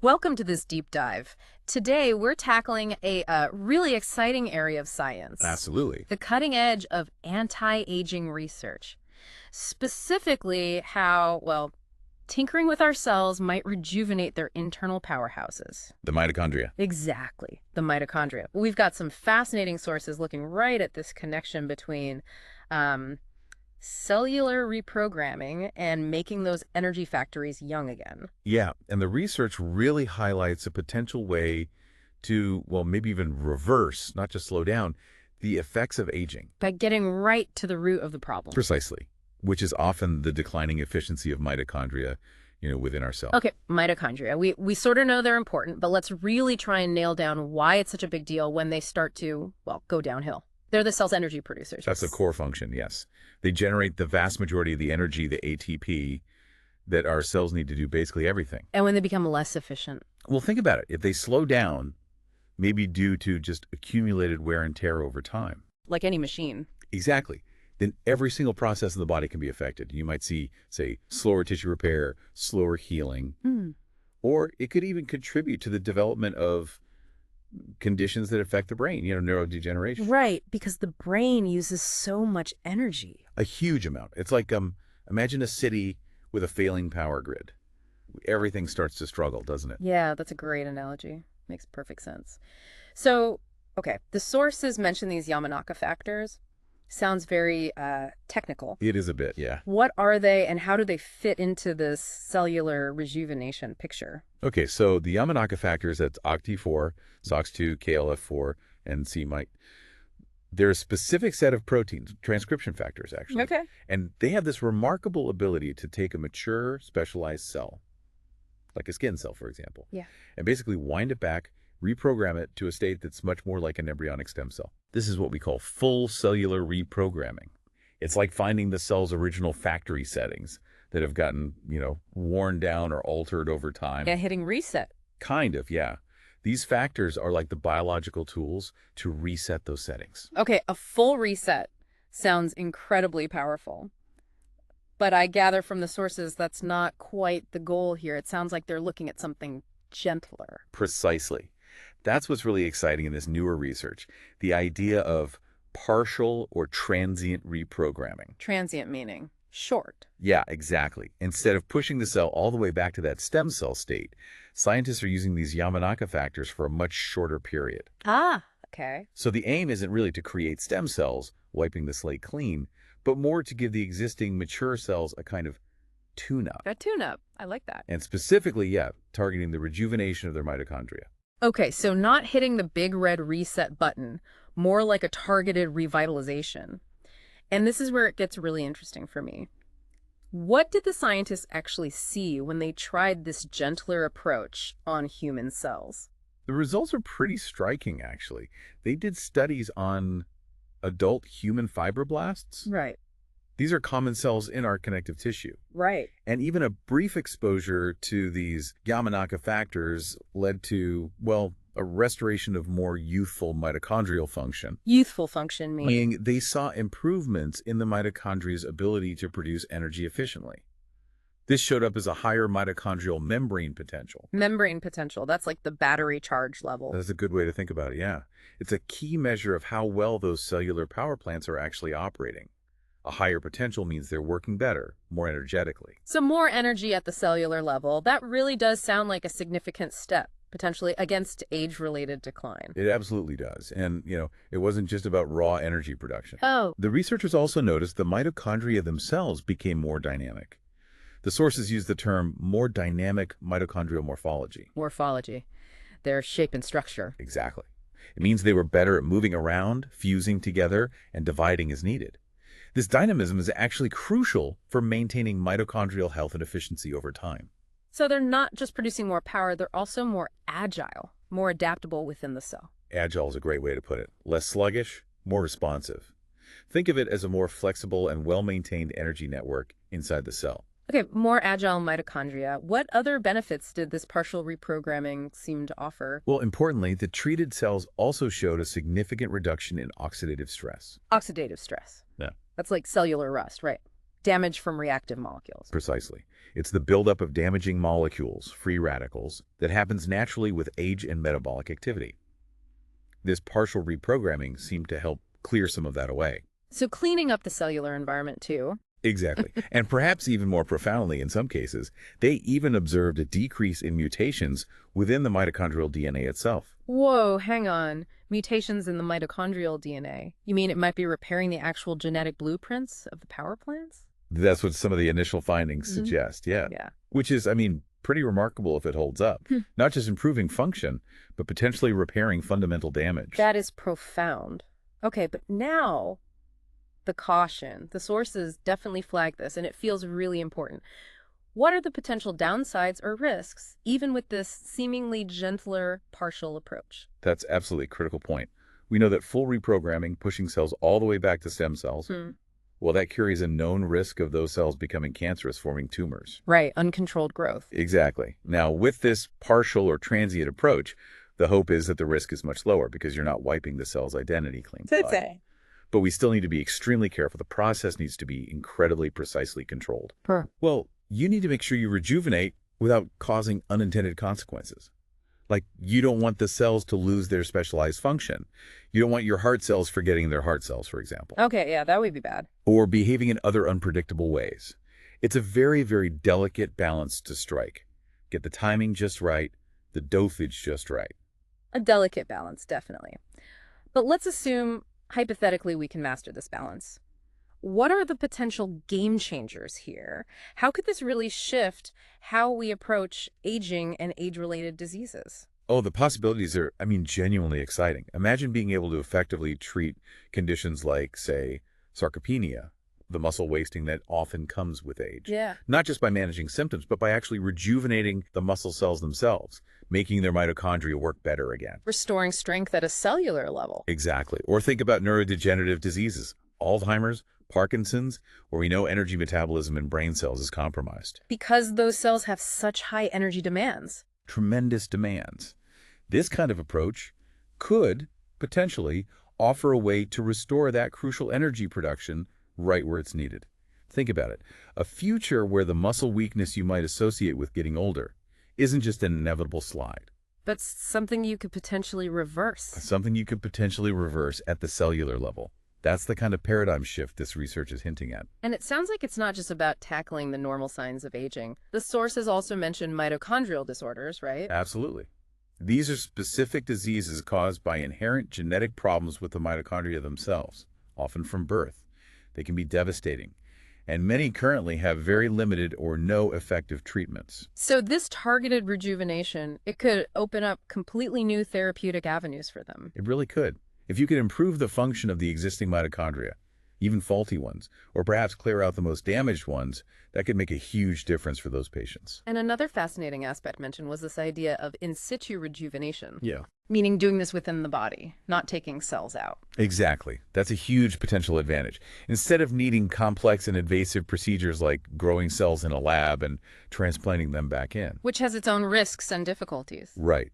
Welcome to this deep dive. Today, we're tackling a really exciting area of science, Absolutely. the cutting edge of anti-aging research. Specifically, how, well, tinkering with our cells might rejuvenate their internal powerhouses. The mitochondria. Exactly, the mitochondria. We've got some fascinating sources looking right at this connection between um, cellular reprogramming and making those energy factories young again. Yeah, and the research really highlights a potential way to, well, maybe even reverse, not just slow down, the effects of aging. By getting right to the root of the problem. Precisely, which is often the declining efficiency of mitochondria, within our cell. Okay, mitochondria. We sort of know they're important, but let's really try and nail down why it's such a big deal when they start to, well, go downhill. They're the cell's energy producers. That's a core function, yes. They generate the vast majority of the energy, the ATP, that our cells need to do basically everything. And when they become less efficient. Well, think about it. If they slow down, maybe due to just accumulated wear and tear over time. Like any machine. Exactly. Then every single process in the body can be affected. You might see, say, slower tissue repair, slower healing, or it could even contribute to the development of conditions that affect the brain, neurodegeneration. Right, because the brain uses so much energy. A huge amount. It's like, imagine a city with a failing power grid. Everything starts to struggle, doesn't it? Yeah, that's a great analogy. Makes perfect sense. So, okay, the sources mention these Yamanaka factors. Sounds very technical. It is a bit, yeah. What are they and how do they fit into this cellular rejuvenation picture? Okay, so the Yamanaka factors, that's OCT4, SOX2, KLF4, and c-MYC. They're a specific set of proteins, transcription factors, actually. Okay. And they have this remarkable ability to take a mature, specialized cell, like a skin cell, for example, Yeah. and basically wind it back, reprogram it to a state that's much more like an embryonic stem cell. This is what we call full cellular reprogramming. It's like finding the cell's original factory settings that have gotten, worn down or altered over time. Yeah, hitting reset. Kind of, yeah. These factors are like the biological tools to reset those settings. Okay, a full reset sounds incredibly powerful. But I gather from the sources that's not quite the goal here. It sounds like they're looking at something gentler. Precisely. That's what's really exciting in this newer research, the idea of partial or transient reprogramming. Transient meaning short. Yeah, exactly. Instead of pushing the cell all the way back to that stem cell state, scientists are using these Yamanaka factors for a much shorter period. Ah, okay. So the aim isn't really to create stem cells, wiping the slate clean, but more to give the existing mature cells a kind of tune-up. A tune-up. I like that. And specifically, yeah, targeting the rejuvenation of their mitochondria. Okay, so not hitting the big red reset button, more like a targeted revitalization. And this is where it gets really interesting for me. What did the scientists actually see when they tried this gentler approach on human cells? The results are pretty striking, actually. They did studies on adult human fibroblasts. Right. These are common cells in our connective tissue. Right. And even a brief exposure to these Yamanaka factors led to, well, a restoration of more youthful mitochondrial function. Youthful function meaning? Meaning they saw improvements in the mitochondria's ability to produce energy efficiently. This showed up as a higher mitochondrial membrane potential. Membrane potential. That's like the battery charge level. That's a good way to think about it, yeah. It's a key measure of how well those cellular power plants are actually operating. A higher potential means they're working better, more energetically. So more energy at the cellular level. That really does sound like a significant step, potentially against age-related decline. It absolutely does. And, it wasn't just about raw energy production. Oh. The researchers also noticed the mitochondria themselves became more dynamic. The sources use the term more dynamic mitochondrial morphology. Morphology. Their shape and structure. Exactly. It means they were better at moving around, fusing together, and dividing as needed. This dynamism is actually crucial for maintaining mitochondrial health and efficiency over time. So they're not just producing more power, they're also more agile, more adaptable within the cell. Agile is a great way to put it. Less sluggish, more responsive. Think of it as a more flexible and well-maintained energy network inside the cell. Okay, more agile mitochondria. What other benefits did this partial reprogramming seem to offer? Well, importantly, the treated cells also showed a significant reduction in oxidative stress. Oxidative stress. Yeah. That's like cellular rust, right? Damage from reactive molecules. Precisely. It's the buildup of damaging molecules, free radicals, that happens naturally with age and metabolic activity. This partial reprogramming seemed to help clear some of that away. So cleaning up the cellular environment too. Exactly. And perhaps even more profoundly in some cases, they even observed a decrease in mutations within the mitochondrial DNA itself. Whoa, hang on. Mutations in the mitochondrial DNA. You mean it might be repairing the actual genetic blueprints of the power plants? That's what some of the initial findings suggest, yeah. Yeah. Which is, pretty remarkable if it holds up. Not just improving function, but potentially repairing fundamental damage. That is profound. Okay, but now the caution. The sources definitely flag this, and it feels really important. What are the potential downsides or risks, even with this seemingly gentler partial approach? That's absolutely a critical point. We know that full reprogramming, pushing cells all the way back to stem cells, well, that carries a known risk of those cells becoming cancerous, forming tumors. Right, uncontrolled growth. Exactly. Now, with this partial or transient approach, the hope is that the risk is much lower because you're not wiping the cell's identity clean. But we still need to be extremely careful. The process needs to be incredibly precisely controlled. Well, you need to make sure you rejuvenate without causing unintended consequences. Like, you don't want the cells to lose their specialized function. You don't want your heart cells forgetting their heart cells, for example. Okay, yeah, that would be bad. Or behaving in other unpredictable ways. It's a very, very delicate balance to strike. Get the timing just right, the dosage just right. A delicate balance, definitely. But let's assume, hypothetically, we can master this balance. What are the potential game changers here? How could this really shift how we approach aging and age-related diseases? Oh, the possibilities are, genuinely exciting. Imagine being able to effectively treat conditions like, say, sarcopenia, the muscle wasting that often comes with age. Yeah. Not just by managing symptoms, but by actually rejuvenating the muscle cells themselves, making their mitochondria work better again. Restoring strength at a cellular level. Exactly. Or think about neurodegenerative diseases, Alzheimer's, Parkinson's, where we know energy metabolism in brain cells is compromised. Because those cells have such high energy demands. Tremendous demands. This kind of approach could potentially offer a way to restore that crucial energy production right where it's needed. Think about it. A future where the muscle weakness you might associate with getting older isn't just an inevitable slide. But something you could potentially reverse. Something you could potentially reverse at the cellular level. That's the kind of paradigm shift this research is hinting at. And it sounds like it's not just about tackling the normal signs of aging. The sources also mention mitochondrial disorders, right? Absolutely. These are specific diseases caused by inherent genetic problems with the mitochondria themselves, often from birth. They can be devastating, and many currently have very limited or no effective treatments. So this targeted rejuvenation, it could open up completely new therapeutic avenues for them. It really could. If you could improve the function of the existing mitochondria, even faulty ones, or perhaps clear out the most damaged ones, that could make a huge difference for those patients. And another fascinating aspect mentioned was this idea of in situ rejuvenation. Yeah. Meaning doing this within the body, not taking cells out. Exactly. That's a huge potential advantage. Instead of needing complex and invasive procedures like growing cells in a lab and transplanting them back in. Which has its own risks and difficulties. Right.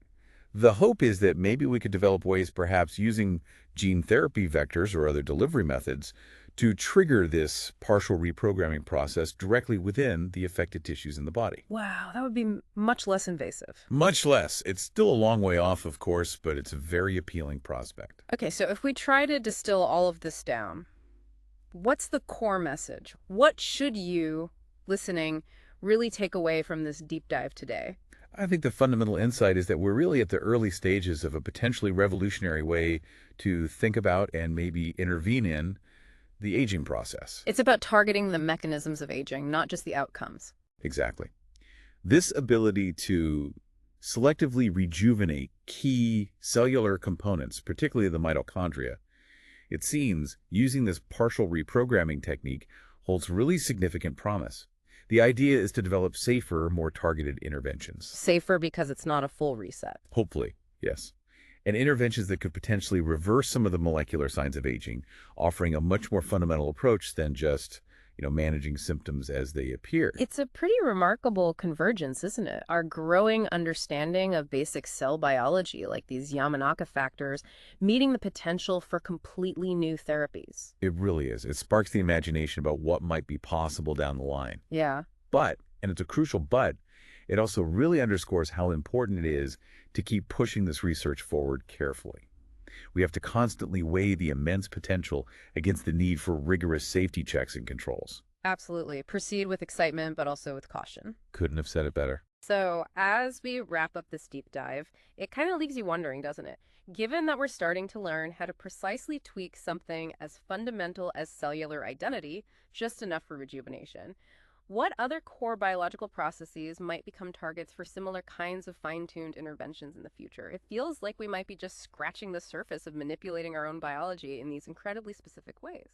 The hope is that maybe we could develop ways, perhaps using gene therapy vectors or other delivery methods, to trigger this partial reprogramming process directly within the affected tissues in the body. Wow, that would be much less invasive. Much less. It's still a long way off, of course, but it's a very appealing prospect. Okay, so if we try to distill all of this down, what's the core message? What should you, listening, really take away from this deep dive today? I think the fundamental insight is that we're really at the early stages of a potentially revolutionary way to think about and maybe intervene in the aging process. It's about targeting the mechanisms of aging, not just the outcomes. Exactly. This ability to selectively rejuvenate key cellular components, particularly the mitochondria, it seems using this partial reprogramming technique holds really significant promise. The idea is to develop safer, more targeted interventions. Safer because it's not a full reset. Hopefully, yes. And interventions that could potentially reverse some of the molecular signs of aging, offering a much more fundamental approach than just, managing symptoms as they appear. It's a pretty remarkable convergence, isn't it? Our growing understanding of basic cell biology, like these Yamanaka factors, meeting the potential for completely new therapies. It really is. It sparks the imagination about what might be possible down the line. Yeah, But, and it's a crucial but, it also really underscores how important it is to keep pushing this research forward carefully. We have to constantly weigh the immense potential against the need for rigorous safety checks and controls. absolutely. Proceed with excitement, but also with caution. Couldn't have said it better. So, as we wrap up this deep dive, it kind of leaves you wondering, doesn't it? Given that we're starting to learn how to precisely tweak something as fundamental as cellular identity, just enough for rejuvenation, what other core biological processes might become targets for similar kinds of fine-tuned interventions in the future? It feels like we might be just scratching the surface of manipulating our own biology in these incredibly specific ways.